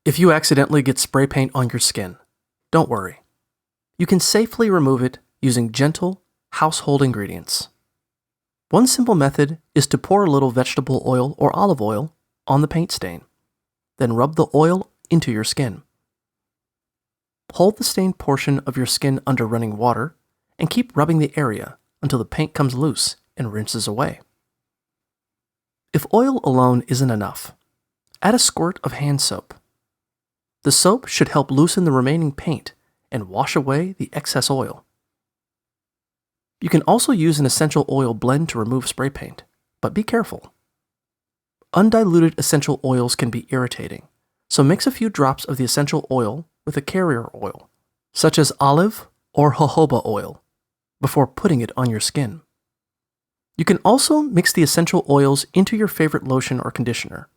If you accidentally get spray paint on your skin, don't worry. You can safely remove it using gentle, household ingredients. One simple method is to pour a little vegetable oil or olive oil on the paint stain, then rub the oil into your skin. Hold the stained portion of your skin under running water and keep rubbing the area until the paint comes loose and rinses away. If oil alone isn't enough, add a squirt of hand soap. The soap should help loosen the remaining paint and wash away the excess oil. You can also use an essential oil blend to remove spray paint, but be careful. Undiluted essential oils can be irritating, so mix a few drops of the essential oil with a carrier oil, such as olive or jojoba oil, before putting it on your skin. You can also mix the essential oils into your favorite lotion or conditioner.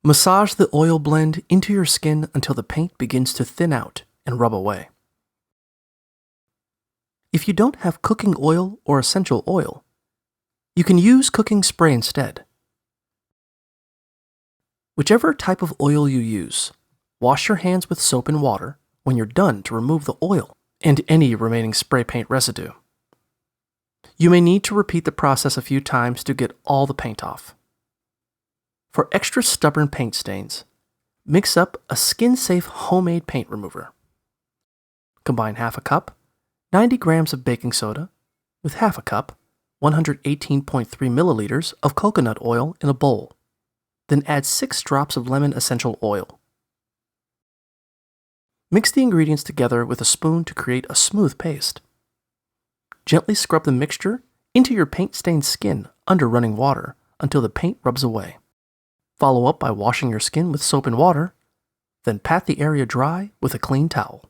Massage the oil blend into your skin until the paint begins to thin out and rub away. If you don't have cooking oil or essential oil, you can use cooking spray instead. Whichever type of oil you use, wash your hands with soap and water when you're done to remove the oil and any remaining spray paint residue. You may need to repeat the process a few times to get all the paint off. For extra stubborn paint stains, mix up a skin-safe homemade paint remover. Combine half a cup, 90 grams of baking soda, with half a cup, 118.3 milliliters of coconut oil in a bowl. Then add 6 drops of lemon essential oil. Mix the ingredients together with a spoon to create a smooth paste. Gently scrub the mixture into your paint-stained skin under running water until the paint rubs away. Follow up by washing your skin with soap and water, then pat the area dry with a clean towel.